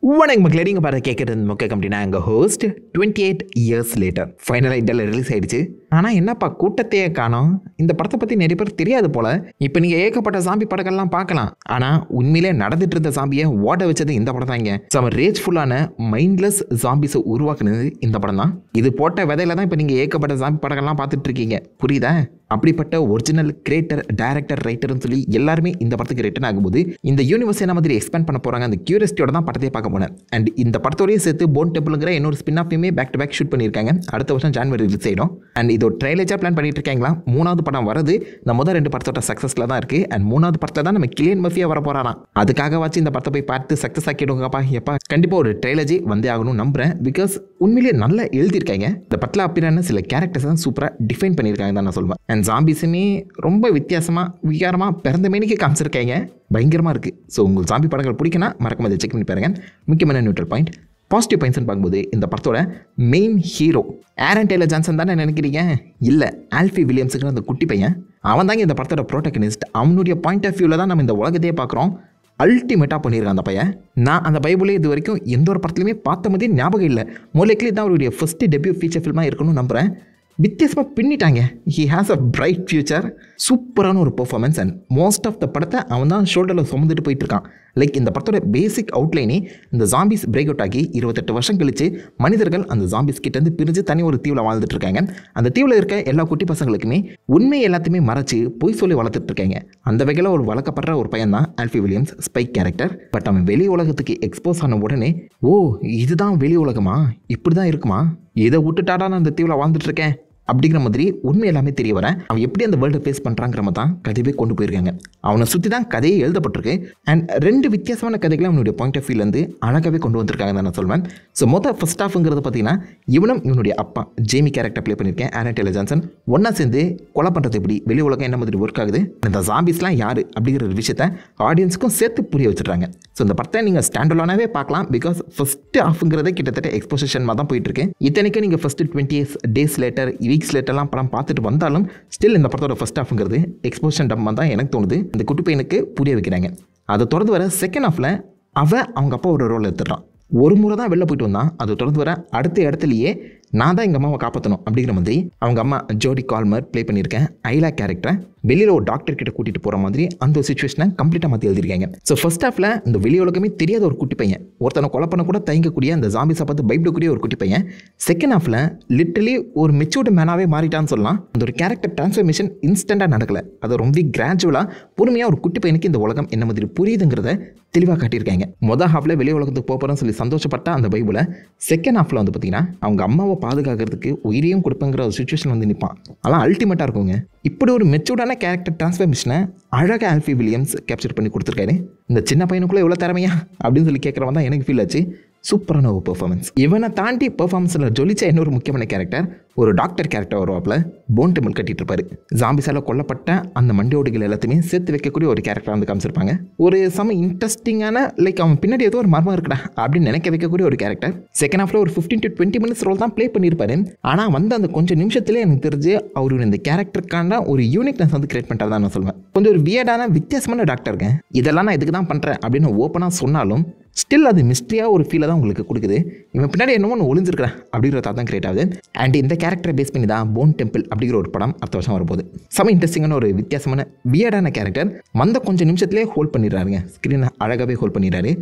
வணக்கம் மக்களே, நீங்கள் பாரு கேட்குறது முக்கிய கம்பெனினா எங்கள் ஹோஸ்ட் 28 இயர்ஸ் லேட்டர் ஃபைனலாக இந்தியாவில் ரிலீஸ் ஆகிடுச்சு. ஆனால் என்னப்பா கூட்டத்தையே காணோம். இந்த படத்தை பற்றி நிறைய பேர் தெரியாது போல். இப்போ நீங்கள் ஏகப்பட்ட சாம்பி படங்கள்லாம் பார்க்கலாம், ஆனால் உண்மையிலே நடந்துட்டு இருந்த சாம்பியை ஓட வச்சது இந்த படம் தான். இங்கே செம ரேஜ்ஃபுல்லான மைண்ட்லெஸ் சாம்பிஸை உருவாக்குனது இந்த படம் தான். இது போட்ட விதையில தான் இப்போ நீங்கள் ஏகப்பட்ட சாம்பி படங்கள்லாம் பார்த்துட்டு இருக்கீங்க. புரியுதா? அப்படிப்பட்ட ஒரிஜினல் கிரியேட்டர், டைரக்டர், ரைட்டர்னு சொல்லி எல்லாருமே இந்த படத்துக்கு ரிட்டர்ன் ஆகும்போது இந்த யூனிவர்ஸ் என்ன மாதிரி எக்ஸ்பேண்ட் பண்ண போகிறாங்க, அந்த கியூரியாசிட்டியோட தான் படத்தையே பார்க்க போனேன். அண்ட் இந்த படத்தோடய சேர்த்து போன் டெம்பிள்ங்கிற இன்னொரு ஸ்பின் ஆஃபையுமே பேக் டு பேக் ஷூட் பண்ணியிருக்காங்க. அடுத்த வருஷம் ஜான்வரி ரிலீஸ் ஆகிடும். அண்ட் இது ஒரு ட்ரைலேஜாக பிளான் பண்ணிட்டு இருக்காங்களா. 3வது படம் வரது இந்த முதல் 2 படத்தோட சக்ஸஸில் தான் இருக்குது. அண்ட் 3வது படத்தில் தான் நம்ம கிலியன் மர்ஃபியாக வர போகிறாராம். அதுக்காக வச்சு இந்த படத்தை போய் பார்த்து சக்ஸஸ் ஆக்கிடுங்கப்பா. எப்பா கண்டிப்பாக ஒரு ட்ரைலஜி வந்தே ஆகணும்னு நம்புகிறேன். பிகாஸ் உண்மையிலேயே நல்லா எழுதியிருக்காங்க. இந்த படத்தில் அப்படின்னா சில கேரக்டர்ஸ் தான் சூப்பராக டிஃபைன் பண்ணியிருக்காங்க தான் நான் சொல்வேன். அண்ட் ஜாம்பிஸுமே ரொம்ப வித்தியாசமாக விகாரமாக பிறந்த மேனிக்கு காமிச்சிருக்காங்க. பயங்கரமாக இருக்குது. ஸோ உங்களுக்கு ஜாம்பி படங்கள் பிடிக்குன்னா மறக்காம அதை செக் பண்ணி பாருங்க. முக்கியமான நியூட்ரல் பாயிண்ட், பாசிட்டிவ் பாயிண்ட்ஸ்னு பார்க்கும்போது இந்த படத்தோட main hero Aaron Taylor Johnson தானே நினைக்கிறீங்க? இல்லை, ஆல்ஃபி வில்லியம்ஸுங்கிற அந்த குட்டி பையன். அவன் தாங்க இந்த படத்தோட ப்ரோட்டகனிஸ்ட். அவனுடைய பாயிண்ட் ஆஃப் வியூவில் தான் நம்ம இந்த உலகத்தையே பார்க்குறோம். அல்டிமேட்டாக பண்ணியிருக்கான் அந்த பையன். நான் அந்த பைபிளே இது வரைக்கும் எந்த ஒரு படத்துலையுமே பார்த்த மாதிரி ஞாபகம் இல்லை. மோஸ்ட்லி தான் அவருடைய ஃபஸ்ட்டு டெபியூ ஃபீச்சர் ஃபில்மாக இருக்கணும்னு நம்புகிறேன். வித்தியாசமாக பின்னிட்டாங்க. He has a bright future. சூப்பரான ஒரு performance. And most of the படத்தை அவன் தான் ஷோல்டரில் சுமந்துட்டு போயிட்டு இருக்கான். லைக் இந்த படத்தோட பேசிக் அவுட்லைனே இந்த ஜாம்பிஸ் பிரேக் அவுட் ஆகி 28 வருஷம் கழிச்சு மனிதர்கள் அந்த ஜாம்பிஸ் கிட்டேருந்து பிரிஞ்சு தனி ஒரு தீவில் வாழ்ந்துட்டு இருக்காங்க. அந்த தீவில் இருக்க எல்லா குட்டி பசங்களுக்குமே உண்மை எல்லாத்தையுமே மறைச்சு பொய் சொல்லி வளர்த்துட்டு இருக்காங்க. அந்த வகையில் ஒரு வளர்க்கப்படுற ஒரு பையன் தான் Alfie Williams, spike character. But அவன் வெளி உலகத்துக்கு எக்ஸ்போஸ் ஆன உடனே, ஓ இதுதான் வெளி உலகமா, இப்படி தான் இருக்குமா, இதை விட்டுட்டாடா நான் அந்த தீவில் வாழ்ந்துட்டு இருக்கேன் அப்படிங்கிற மாதிரி உண்மை எல்லாமே தெரிய வரேன். அவன் எப்படி அந்த வேர்ல்டை ஃபேஸ் பண்ணுறாங்கிற மாதிரி தான் கதையே கொண்டு போயிருக்காங்க. அவனை சுற்றி தான் கதையே எழுதப்பட்டிருக்கு. அண்ட் 2 வித்தியாசமான கதைகளை அவனுடைய பாயிண்ட் ஆஃப் வியூலேருந்து அழகாகவே கொண்டு வந்திருக்காங்க தான் நான் சொல்வேன். ஸோ ஃபர்ஸ்ட் ஹாஃப்ங்கிறது பார்த்தீங்கன்னா இவனுடைய அப்பா ஜேமி கேரக்டர் ப்ளே பண்ணியிருக்கேன், ஆரன் டெய்லர் ஜான்சன். ஒன்றா சேர்ந்து கொலை பண்ணுறது எப்படி, வெளி உலகம் என்ன மாதிரி ஒர்க் ஆகுது, இந்த ஜாம்பிஸ்லாம் யார் அப்படிங்கிற ஒரு விஷயத்தை ஆடியன்ஸுக்கும் சேர்த்து புரிய வச்சுட்றாங்க. ஸோ இந்த படத்தை நீங்கள் ஸ்டாண்டர்டானாவே பார்க்கலாம். பிகாஸ் ஃபஸ்ட்டு ஹாஃப்ங்கிறதே கிட்டத்தட்ட எக்ஸ்போசிஷன் மாதிரி தான் போயிட்டுருக்கு. இத்தனைக்கும் நீங்கள் ஃபஸ்ட்டு 20 டேஸ் லேட்டர், வீக்ஸ் லேட்டர்லாம் படம் பார்த்துட்டு வந்தாலும் ஸ்டில் இந்த படத்தோட ஃபஸ்ட் ஹாஃப்ங்கிறது எக்ஸ்போஷன் டம்மா தான் எனக்கு தோணுது. இந்த குட்டி பையனுக்கு புரிய வைக்கிறாங்க. அதை தொடர்ந்து வர செகண்ட் ஹாஃபில் அவங்க அப்பா ஒரு ரோல் எடுத்துடுறான். ஒரு முறை தான் வெளில போயிட்டு வந்தான். அது தொடர்ந்து வர அடுத்த இடத்துலையே நான் தான் எங்கள் அம்மாவை காப்பாற்றணும் அப்படிங்கிற மாதிரி அவங்க அம்மா ஜோடி கால்மர் ப்ளே பண்ணியிருக்கேன். ஐலா கேரக்டரை வெளியில் ஒரு டாக்டர் கிட்ட கூட்டிகிட்டு போகிற மாதிரி அந்த ஒரு சுச்சுவேஷனை கம்ப்ளீட்டாக மாற்றி எழுதியிருக்காங்க. ஸோ ஃபர்ஸ்ட் ஹாஃபில் இந்த வெளி உலகமே தெரியாத ஒரு குட்டி பையன், ஒருத்தனை கொலை பண்ண கூட தயங்கக்கூடிய அந்த ஜாம்பிஸை பார்த்து பயப்படக்கூடிய ஒரு குட்டி பையன், செகண்ட் ஹாஃபில் லிட்டரலி ஒரு மெச்சூர்டு மேனாகவே மாறிட்டான்னு சொல்லலாம். அந்த ஒரு கேரக்டர் டிரான்ஸ்ஃபர்மேஷன் இன்ஸ்டண்ட்டாக நடக்கலை. அது ரொம்ப கிராஜுவலாக பொறுமையாக ஒரு குட்டி பையனுக்கு இந்த உலகம் என்ன மாதிரி புரியுதுங்கிறத தெளிவாக காட்டியிருக்காங்க. மொதல் ஹாஃபில் வெளி உலகத்துக்கு போகிறோன்னு சொல்லி சந்தோஷப்பட்ட அந்த பைபிளை செகண்ட் ஹாஃபில் வந்து பார்த்தீங்கன்னா அவங்க அம்மாவை பாதுகாக்கிறதுக்கு உயிரையும் கொடுப்பங்கிற ஒரு சுச்சுவேஷன் வந்து நிற்பான். அதெல்லாம் அல்டிமேட்டாக இருக்குங்க. இப்படி ஒரு மெச்சூர்டான கேரக்டர் டிரான்ஸ்ஃபர்மேஷனை அழகாக ஆல்ஃபி வில்லியம்ஸ் கேப்சர் பண்ணி கொடுத்துருக்காரு. இந்த சின்ன பையனுக்குள்ளே எவ்வளோ திறமையா அப்படின்னு சொல்லி கேட்குறவன் தான் எனக்கு ஃபீல் ஆச்சு. சூப்பரான ஒரு பெர்ஃபார்மன்ஸ். இவனை தாண்டி பெர்ஃபார்மன்ஸில் ஜொலிச்ச இன்னொரு முக்கியமான கேரக்டர் ஒரு டாக்டர் கேரக்டர் வருவாப்பில். போன் டெம்பிள் கட்டிட்டு இருப்பாரு. ஜாம்பிஸால் கொல்லப்பட்ட அந்த மண்டியோடுகள் எல்லாத்தையுமே சேர்த்து வைக்கக்கூடிய ஒரு கேரக்டர் வந்து காமிச்சிருப்பாங்க. ஒரு சம இன்ட்ரெஸ்டிங்கான லைக் அவன் பின்னாடி ஏதோ ஒரு மர்மம் இருக்குடா அப்படின்னு நினைக்க வைக்கக்கூடிய ஒரு கேரக்டர். செகண்ட் ஹாஃபில் ஒரு 15 to 20 minutes ரோல் தான் ப்ளே பண்ணியிருப்பாரு. ஆனால் வந்து அந்த கொஞ்சம் நிமிஷத்துலேயே எனக்கு தெரிஞ்சு அவரு இந்த கேரக்டருக்கான ஒரு யூனிக்னஸ் வந்து கிரியேட் பண்ணுறதா நான் சொல்லுவேன். கொஞ்சம் ஒரு வியர்டான வித்தியாசமான டாக்டருங்க. இதெல்லாம் நான் இதுக்கு தான் பண்ணுறேன் அப்படின்னு ஓப்பனாக சொன்னாலும் ஸ்டில் அது மிஸ்ட்ரியாக ஒரு ஃபீலை தான் உங்களுக்கு கொடுக்குது. இவன் பின்னாடி என்னமோ ஒன்று ஒளிஞ்சிருக்கிறேன் அப்படிங்கிற தாட் தான் கிரியேட் ஆகுது. அண்ட் இந்த கேரக்டரை பேஸ் பண்ணி தான் போன் டெம்பிள் அப்படிங்கிற ஒரு படம் அடுத்த வருஷம் வரப்போகுது. செம இன்ட்ரெஸ்டிங்கான ஒரு வித்தியாசமான வியர்டான கேரக்டர். வந்த கொஞ்சம் நிமிஷத்துலேயே ஹோல்ட் பண்ணிடுறாருங்க. ஸ்க்ரீனை அழகாகவே ஹோல்ட் பண்ணிடுறாரு.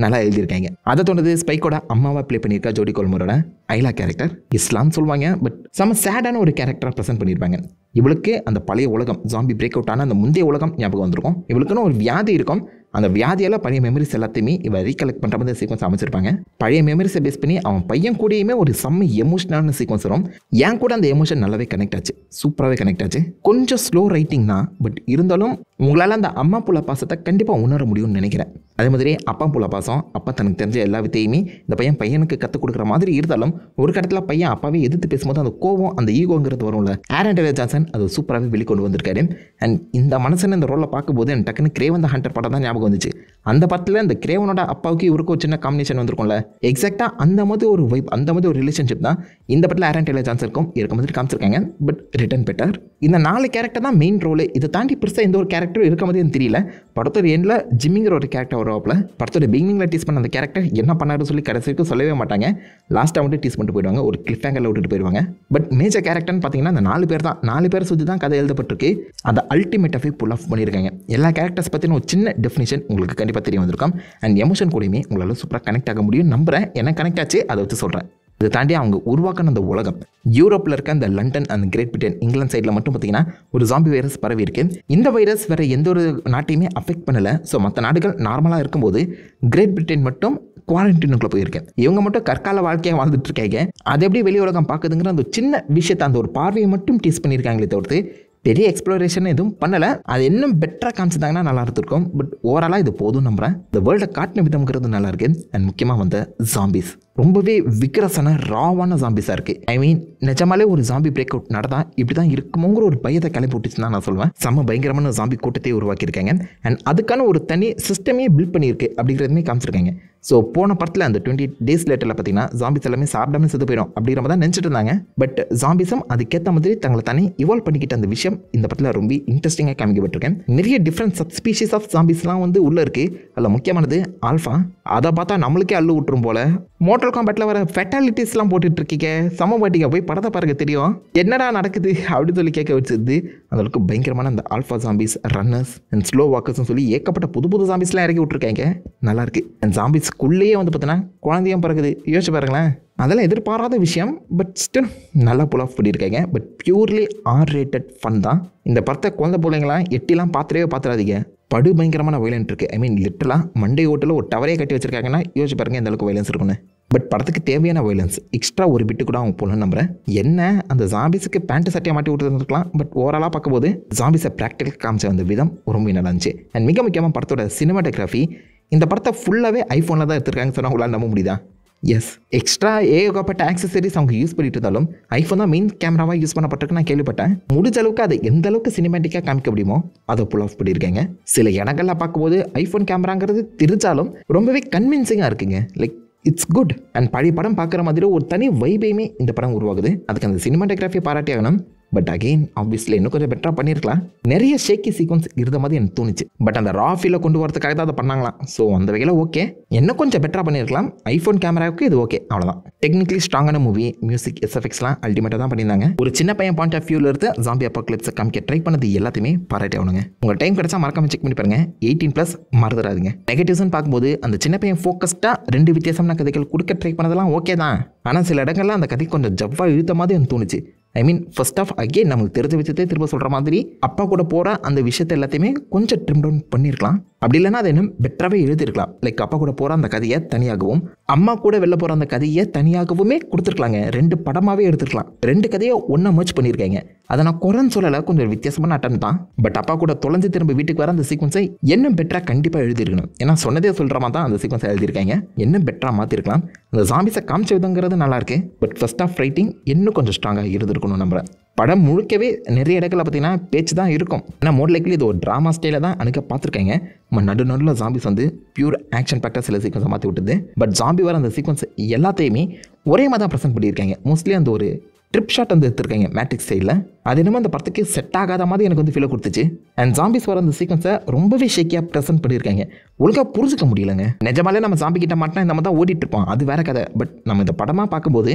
நல்லா எழுதியிருக்காங்க. அதை தோணுது ஸ்பைக்கோட அம்மாவை ப்ளே பண்ணியிருக்கா ஜோடி கோல்மரோட ஐலா கேரக்டர். இஸ்லாம் சொல்லுவாங்க, பட் செம சேடான ஒரு கேரக்டராக ப்ரெசென்ட் பண்ணியிருப்பாங்க. இவளுக்கு அந்த பழைய உலகம் ஜாம்பி பிரேக் அவுட் ஆன அந்த முந்தைய உலகம் ஞாபகம் வந்திருக்கும். இவளுக்குன்னு ஒரு வியாதி இருக்கும். அந்த வியாதியால் பழைய மெமரிஸ் எல்லாத்தையுமே இவ ரீகலெக்ட் பண்ணுற மாதிரி சீக்வன்ஸ் அமைச்சிருப்பாங்க. பழைய மெமரிஸை பேஸ் பண்ணி அவன் பையன் கூடயுமே ஒரு செம்ம எமோஷனான சீக்வன்ஸ் வரும். என் கூட அந்த எமோஷன் நல்லாவே கனெக்ட் ஆச்சு. சூப்பராகவே கனெக்ட் ஆச்சு. கொஞ்சம் ஸ்லோ ரைட்டிங் தான், பட் இருந்தாலும் உங்களால் அந்த அம்மா புள்ள பாசத்தை கண்டிப்பாக உணர முடியும்னு நினைக்கிறேன். அதே மாதிரி அப்பா புள்ள பாசம், அப்பா தனக்கு தெரிஞ்ச எல்லா வித்தையுமே இந்த பையனுக்கு கற்றுக் கொடுக்குற மாதிரி இருந்தாலும் ஒரு கட்டத்தில் பையன் அப்பாவே எதிர்த்து பேசும்போது அந்த கோவம், அந்த ஈகோங்கிறது வரும்ல. ஆரன் டெய்லர் ஜான்சன் அது சூப்பராகவே வெளிக்கொண்டு வந்திருக்காரு. அண்ட் இந்த மனுஷன் இந்த ரோலில் பார்க்கும்போது எனக்கு டக்குன்னு கிரேவன் த ஹண்டர் படம் தான் ஞாபகம் வந்துச்சு. அந்த படத்தில் இந்த கிரேவனோட அப்பாவுக்கு இவருக்கு ஒரு சின்ன காம்பினேஷன் வந்திருக்கும்ல, எக்ஸாக்டாக அந்த மாதிரி ஒரு வைப், அந்த மாதிரி ஒரு ரிலேஷன்ஷிப் தான் இந்த படத்தில் ஆரன் டெய்லர் ஜான்சனுக்கும் இருக்க மாதிரி காமிச்சிருக்காங்க. But written better. இந்த 4 கேரக்டர் தான் மெயின் ரோல். இதை தாண்டி பெருசாக எந்த ஒரு கேரக்டரும் இருக்க மாதிரி தெரியல. படத்தோட எண்டில் ஜிம்மிங்கிற ஒரு கேரக்டர் வருவாப்புல. படத்தோட பிகினிங்கில் டீஸ் பண்ண அந்த கேரக்டர் என்ன பண்ணாருன்னு சொல்லி கடைசி வரைக்கும் சொல்லவே மாட்டாங்க. லாஸ்ட்டாக வந்து டீஸ் பண்ணிட்டு போயிடுவாங்க, ஒரு கிளிஃப் ஹேங்கரில் விட்டுட்டு போயிடுவாங்க. பட் மேஜர் கேரக்டர்னு பார்த்தீங்கன்னா அந்த 4 பேர் தான். 4 பேரை சுற்றி தான் கதை எழுதப்பட்டிருக்கு. அதை அல்டிமேட்டாகவே புல் ஆஃப் பண்ணியிருக்காங்க. எல்லா கேரக்டர்ஸ் பற்றின ஒரு சின்ன டெஃபினிஷன் உங்களுக்கு கண்டிப்பாக தெரிய வந்திருக்கும். அண்ட் எமோஷன் கூடயுமே உங்களால் சூப்பராக கனெக்ட் ஆக முடியும் நம்புகிறேன். என்ன கனெக்ட் ஆச்சு அதை வச்சு சொல்கிறேன். இதை தாண்டி அவங்க உருவாக்கின அந்த உலகம், யூரோப்பில் இருக்க அந்த London and Great Britain, England சைடில் மட்டும் பார்த்தீங்கன்னா ஒரு ஜாம்பி வைரஸ் பரவி இருக்கு. இந்த வைரஸ் வேறு எந்த ஒரு நாட்டையுமே அஃபெக்ட் பண்ணலை. ஸோ மற்ற நாடுகள் நார்மலாக இருக்கும்போது கிரேட் பிரிட்டன் மட்டும் குவாரண்டைனுக்குள்ளே போயிருக்கேன். இவங்க மட்டும் கற்கால வாழ்க்கையாக வாழ்ந்துட்டு இருக்காங்க. அது எப்படி வெளி உலகம் பார்க்குதுங்கிற அந்த சின்ன விஷயத்தை, அந்த ஒரு பார்வையை மட்டும் டீஸ் பண்ணியிருக்காங்களே தவிர்த்து பெரிய எக்ஸ்ப்ளோரேஷன் எதுவும் பண்ணலை. அது இன்னும் பெட்டராக காமிச்சிட்டாங்கன்னா நல்லா இருந்திருக்கும். பட் ஓவராலாக இது போதும் நம்புகிறேன். இந்த வேர்ல்டை காட்டின விதம்ங்கிறது நல்லா இருக்கு. அண்ட் முக்கியமாக வந்த ஜாம்பிஸ் ரொம்பவே விக்ரஸான ராவான ஜாம்பிஸாக இருக்குது. ஐ மீன் நிஜமாலே ஒரு ஜாம்பி பிரேக் அவுட் நடந்தா இப்படி தான் இருக்குமோங்கிற ஒரு பயத்தை கிளப்பி விட்டுச்சுன்னு நான் சொல்லுவேன். செம்ம பயங்கரமான ஜாம்பி கூட்டத்தை உருவாக்கியிருக்காங்க. அண்ட் அதுக்கான ஒரு தனி சிஸ்டமே பில்ட் பண்ணியிருக்கு அப்படிங்கிறதுமே காமிச்சிருக்காங்க. ஸோ போன படத்தில் அந்த 28 days லேட்டரில் பார்த்தீங்கன்னா ஜாம்பிஸ் எல்லாமே சாப்பிடாம செத்து போயிடும் அப்படிங்கிற மாதிரி தான் நினச்சிட்டு இருந்தாங்க. பட் ஜாம்பிஸும் அதுக்கேற்ற மாதிரி தங்களை தானே இவால்வ் பண்ணிக்கிட்ட அந்த விஷயம் இந்த படத்தில் ரொம்ப இன்ட்ரெஸ்டிங்காக காமிக்கப்பட்டிருக்கேன். நிறைய டிஃப்ரெண்ட் சப்ஸ்பீஷிஸ் ஆஃப் ஜாம்பிஸ்லாம் வந்து உள்ளே இருக்குது. அதில் முக்கியமானது ஆல்ஃபா. அதை பார்த்தா நம்மளுக்கே அள்ளு விட்டுரும் போல. மோட்டல் காம்பேட்டில் வர ஃபெட்டாலிட்டிஸ்லாம் போட்டுட்டு இருக்கீங்க. சமபாட்டிக்கா போய் படத்தை பாருங்க தெரியும் என்னடா நடக்குது அப்படின்னு சொல்லி கேட்க வச்சது. அதற்கு பயங்கரமான அந்த alpha zombies, runners and slow வாக்கர்ஸ்னு சொல்லி ஏகப்பட்ட புது புது ஜாம்பிஸ்லாம் இறக்கி விட்டுருக்காங்க. நல்லாயிருக்கு. அண்ட் ஜாம்பிஸ்குள்ளேயே வந்து பார்த்தீங்கன்னா குழந்தையும் பிறகுது. யோசிச்சு பாருங்களேன். அதெல்லாம் எதிர்பாராத விஷயம். பட் ஸ்டில் நல்லா புல் ஆஃப் பண்ணியிருக்காங்க. பட் பியூர்லி R-rated ஃபன் தான். இந்த படத்தை குழந்தை பிள்ளைங்களாம் எட்டிலாம் பார்த்துடாதீங்க. படு பயங்கரமான வைலன்ட் இருக்குது. ஐ மீன் லிட்டலாக மண்டே ஓட்டில் ஒரு டவரே கட்டி வச்சிருக்காங்கன்னா யோசிச்சு பாருங்க எந்த அளவுக்கு வைலன்ஸ் இருக்குன்னு. பட் படத்துக்கு தேவையான வைலன்ஸ் எக்ஸ்ட்ரா ஒரு பிட்டு கூட அவங்க போகணும்னு நம்புறேன். என்ன அந்த ஜாம்பிஸுக்கு பேண்ட் சட்டையை மாட்டி விட்டுருந்துருக்கலாம். பட் ஓவராலாக பார்க்கும்போது ஜாம்பிஸை ப்ராக்டிக்கல் காமிச்ச அந்த விதம் ரொம்ப நல்லா இருந்துச்சு. அண்ட் மிக முக்கியமாக படத்தோட சினிமாட்டோகிராஃபி. இந்த படத்தை ஃபுல்லாகவே ஐஃபோனில் தான் எடுத்துருக்காங்க சொன்னால் உங்களால் நம்ப முடியுதா? எஸ், எக்ஸ்ட்ரா ஏகப்பட்ட ஆக்சசரிஸ் அவங்க யூஸ் பண்ணிட்டு இருந்தாலும் ஐஃபோன் தான் மெயின் கேமராவாக யூஸ் பண்ணப்பட்டிருக்கு நான் கேள்விப்பட்டேன். முடிஞ்ச அளவுக்கு அதை எந்த அளவுக்கு சினிமேட்டிக்காக காமிக்க முடியுமோ அதை புல் ஆஃப் பண்ணியிருக்காங்க. சில இடங்கள்லாம் பார்க்கும்போது ஐஃபோன் கேமராங்கிறது தெரிஞ்சாலும் ரொம்பவே கன்வின்சிங்காக இருக்குங்க. Like it's good. அண்ட் பழைய படம் பார்க்குற மாதிரி ஒரு தனி வைபையுமே இந்த படம் உருவாகுது. அதுக்கு அந்த சினிமாட்டோகிராஃபியை பாராட்டி ஆகணும். பட் அகெயின் ஆப்வியஸ்லி இன்னும் கொஞ்சம் பெட்டராக பண்ணியிருக்கலாம். நிறைய ஷேக்கி சீக்வன்ஸ் இருந்த மாதிரி எனக்கு தோணுச்சு. பட் அந்த ரா ஃபீலை கொண்டு வரதுக்காக தான் அதை பண்ணாங்களாம். ஸோ அந்த வகையில் ஓகே, இன்னும் கொஞ்சம் பெட்டராக பண்ணியிருக்கலாம். ஐஃபோன் கேமராவுக்கு இது ஓகே, அவ்வளோதான். டெக்னிக்கலி ஸ்ட்ராங்கான மூவி, மியூசிக், எஸ்எஃப்எக்ஸ்லாம் அல்டிமேட்டாக தான் பண்ணியிருந்தாங்க. ஒரு சின்ன பையன் பாயிண்ட் ஆஃப் வியூவில் இருந்து ஜாம்பி அப்பாக்லிப்ஸை காமிக்க ட்ரை பண்ணது எல்லாத்தையுமே பாராட்டி ஆகணுங்க. உங்கள் டைம் கிடைச்சா மறக்காம செக் பண்ணி பாருங்க. 18+ மறந்துடாதீங்க. நெகட்டிவ்ஸ்னு பார்க்கும்போது அந்த சின்ன பையன் ஃபோக்கஸ்டாக 2 வித்தியாசமான கதைகள் கொடுக்க ட்ரை பண்ணதெல்லாம் ஓகே தான். ஆனால் சில இடங்கள்லாம் அந்த கதை கொஞ்சம் ஜவ்வாக இழுத்த மாதிரி எனக்கு தோணுச்சு. ஐ மீன் ஃபர்ஸ்ட் ஆஃப் அகெயின் நமக்கு தெரிஞ்ச விஷயத்தை திரும்ப சொல்கிற மாதிரி அப்பா கூட போகிற அந்த விஷயத்தை எல்லாத்தையுமே கொஞ்சம் ட்ரிம் டவுன் பண்ணியிருக்கலாம். அப்படி இல்லைன்னா அதை இன்னும் பெட்டராகவே எழுதிருக்கலாம். லைக் அப்பா கூட போகிற அந்த கதையை தனியாகவும் அம்மா கூட வெளில போகிற அந்த கதையை தனியாகவுமே கொடுத்துருக்கலாங்க. 2 படமாகவே எடுத்துருக்கலாம். 2 கதையை ஒன்றா மர்ச் பண்ணியிருக்காங்க. அதை நான் குறைன்னு சொல்லலை, கொஞ்சம் வித்தியாசமான அட்டன் தான். பட் அப்பா கூட தொலைஞ்சு திரும்ப வீட்டுக்கு வர அந்த சீக்வன்ஸை இன்னும் பெட்டராக கண்டிப்பாக எழுதிருக்கணும். ஏன்னா சொன்னதே சொல்கிற மாதிரி தான் அந்த சீக்வன்ஸை எழுதியிருக்காங்க. இன்னும் பெட்டராக மாற்றிருக்கலாம். அந்த ஜாம்பிஸை காமிச்ச விதங்கிறது நல்லாயிருக்கு. பட் ஃபர்ஸ்ட் ஆஃப் ரைட்டிங் இன்னும் கொஞ்சம் ஸ்ட்ராங்காக இருந்திருக்கணும். நம்புறேன் படம் முழுக்கவே நிறைய இடங்களில் பார்த்தீங்கன்னா பேச்சு தான் இருக்கும். ஏன்னா மோர் லைக்லி இது ஒரு ட்ராமா ஸ்டைலில் தான் அனுக்க பார்த்துருக்காங்க. நடுநடுவில் ஜாம்பிஸ் வந்து பியூர் ஆக்ஷன் பேக்டாக சில சீக்வன்ஸை மாற்றி விட்டுது. பட் ஜாம்பி வர அந்த சீக்வன்ஸ் எல்லாத்தையுமே ஒரே மாதிரி தான் ப்ரெசென்ட் பண்ணியிருக்காங்க. மோஸ்ட்லி அந்த ஒரு ட்ரிப் ஷாட் வந்து எடுத்துருக்காங்க மேட்ரிக்ஸ் ஸ்டைலில். அது என்னமோ அந்த படத்துக்கு செட் ஆகாத மாதிரி எனக்கு வந்து ஃபீலை கொடுத்துச்சு. அண்ட் ஜாம்பிஸ் வர அந்த சீக்வன்ஸை ரொம்பவே ஷேக்கியாக ப்ரெசென்ட் பண்ணியிருக்காங்க. ஒழுங்காக புரிஞ்சுக்க முடியலங்க. நிஜமாலே நம்ம ஜாம்பி கிட்ட மாட்டினா இந்த மாதிரி தான் ஓடிட்டு இருப்போம், அது வேற கதை. பட் நம்ம இந்த படமாக பார்க்கும்போது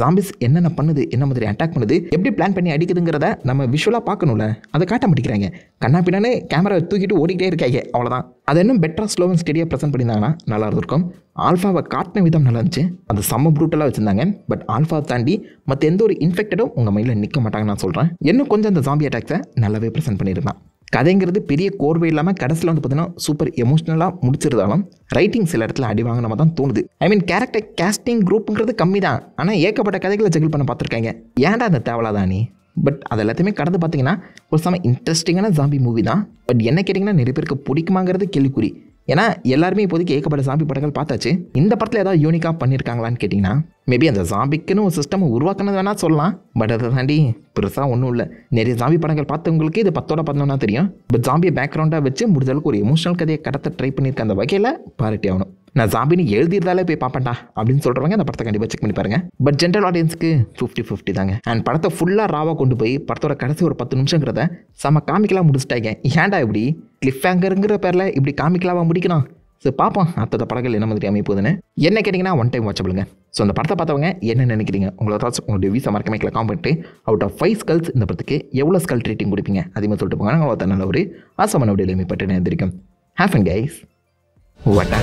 ஜாம்பிஸ் என்னென்ன பண்ணுது, என்ன மாதிரி அட்டாக் பண்ணுது, எப்படி பிளான் பண்ணி அடிக்குதுங்கிறத நம்ம விஷுவலாக பார்க்கணும்ல. அதை காட்ட மாட்டேங்கிறாங்க. கண்ணா பின்னானே கேமரா தூக்கிட்டு ஓடிக்கிட்டே இருக்காங்க, அவ்வளோதான். அதை இன்னும் பெட்டராக ஸ்லோ அண்ட் ஸ்டெடியாக ப்ரெசென்ட் பண்ணியிருந்தாங்கன்னா நல்லா இருந்திருக்கும். ஆல்ஃபாவை காட்டின விதம் நல்லா இருந்துச்சு. அது செம்ம ப்ரூட்டலாக வச்சுருந்தாங்க. பட் ஆல்ஃபா தாண்டி மற்ற எந்த ஒரு இன்ஃபெக்டடும் உங்கள் மைண்டில் நிற்க மாட்டாங்கன்னு நான் சொல்கிறேன். இன்னும் கொஞ்சம் அந்த ஜாம்பி அட்டாக்ஸை நல்லாவே ப்ரெசென்ட் பண்ணியிருந்தான். கதைங்கிறது பெரிய கோர்வை இல்லாமல் கடைசியில் வந்து பார்த்தீங்கன்னா சூப்பர் எமோஷ்னலாக முடிச்சிருந்தாலும் ரைட்டிங் சில இடத்துல அடி வாங்கின தான் தோணுது. ஐ மீன் கேரக்டர் கேஸ்டிங் குரூப்புங்கிறது கம்மி தான். ஆனால் ஏகப்பட்ட கதைகளை ஜெகிள் பண்ண பார்த்துருக்காங்க. ஏன்டா அந்த தேவலாதான் நீ? பட் அது எல்லாத்தையுமே கடந்து பார்த்தீங்கன்னா ஒரு செம இன்ட்ரெஸ்டிங்கான ஜாம்பி மூவி தான். பட் என்ன கேட்டிங்கன்னா நிறைய பேருக்கு பிடிக்குமாங்கிறது கேள்விக்குறி. ஏன்னா எல்லாருமே இப்போதைக்கு ஏகப்பட்ட ஜாம்பி படங்கள் பார்த்தாச்சு. இந்த படத்தில் ஏதாவது யூனிக்காக பண்ணியிருக்காங்களான்னு கேட்டிங்கன்னா மேபி அந்த ஜாம்பிக்குன்னு ஒரு சிஸ்டம் உருவாக்குனது வேணால் சொல்லலாம். பட் அதை தாண்டி பெருசாக ஒன்றும் இல்லை. நிறைய ஜாம்பி படங்கள் பார்த்தவங்களுக்கு இது 10ஓட 11 தெரியும். பட் ஜாம்பியை பேக்ரவுண்டாக வச்சு முடிஞ்ச அளவுக்கு ஒரு எமோஷனல் கதையை கடத்த ட்ரை பண்ணியிருக்க அந்த வகையில் பாராட்டி ஆகணும். நான் ஜாம்பின்னு எழுதியிருந்தாலே போய் பார்ப்பேன்டா அப்படின்னு சொல்கிறவங்க அந்த படத்தை கண்டிப்பாக செக் பண்ணி பாருங்கள். பட் ஜென்ரல் ஆடியன்ஸுக்கு 50-50 தாங்க. அண்ட் படத்தை ஃபுல்லாக ராவாக கொண்டு போய் படத்தோட கடைசி ஒரு 10 நிமிஷங்கிறத செம காமிக்கலாக முடிச்சிட்டாங்க. ஏன்டா இப்படி கிளிஃப் ஹேங்கருங்கிற பேரில் இப்படி காமிக்கலாவாக முடிக்கணும் ஸோ பார்ப்போம் அடுத்த படங்கள் என்ன மாதிரி அமைப்போதுன்னு. என்ன கேட்டிங்கன்னா ஒன் டைம் வாட்சபிளுங்க. ஸோ அந்த படத்தை பார்த்தவங்க என்ன நினைக்கிறீங்க, உங்களோட தாட்ஸ் உங்களுடைய வியூஸை மறக்காம காமெண்ட் பண்ணிட்டு அவுட் ஆஃப் 5 ஸ்கல்ஸ் இந்த படத்துக்கு எவ்வளோ ஸ்கல் ரேட்டிங் கொடுப்பீங்க அதிகமாக சொல்லிட்டு போங்க. நாங்கள் நல்ல ஒரு ஆசமான விடையிலுமே பட்டு நேர்ந்திருக்கோம். Have fun guys. வாட்டா